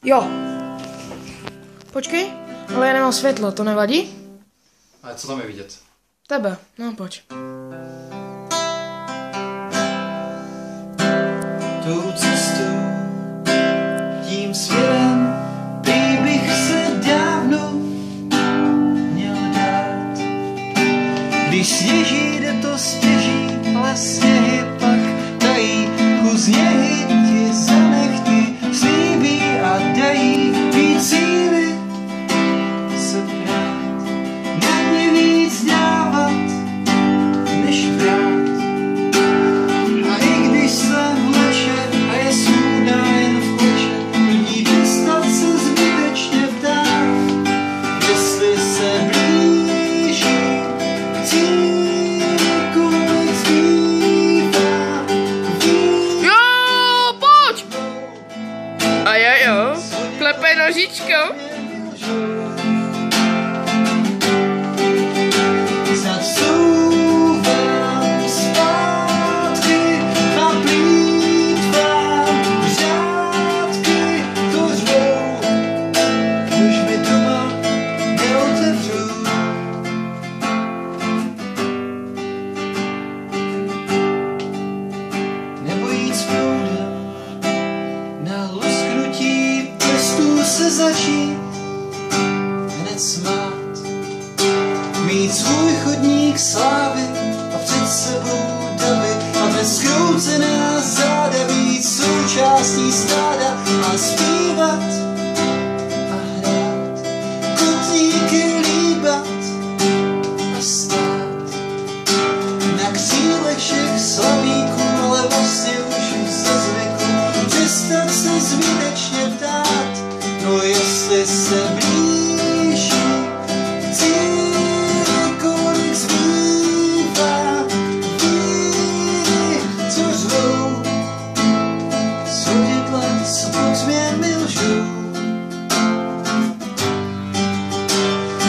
Jo. Počkej, ale já nemám světlo, to nevadí? Ale co tam je vidět? Tebe, no pojď. Tou cestou, tím směrem, prý bych se dávno měl dát. Když sněží, jde to stěží, ale sněhy pak tají. Kus něhy ti zanechty slíbí a dají víc síly se prát. Na mě víc dávat, než brát. A i když jsem leše a je smutná jen v pleče, první přestat se zbytečně ptát, jestli se blíží k cíli, kolik zbývá. Jo, pojď! A jo, klepej nožičkou. Zacouvám zpátky a plýtvám řádky, to řvou, už mi doma neotevřou. Nebo jít s proudem, na lusknutí prstů se začít hned smát. Mít svůj chodník slávy a před sebou davy a bez skroucená záda být součástí stáda a zpívat a hrát, kotníky líbat a stát na křílech všech slavíků, ale vlastně už ze zvyku přestat se zbytečně ptát, no jestli se blíží k cíli, kolik zbývá víry, co řvou, světla, co pod tměmi lžou.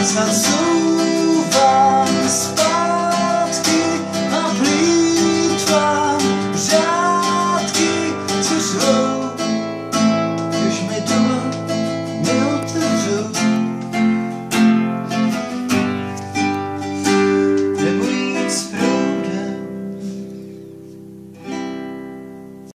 Zacouvám zpátky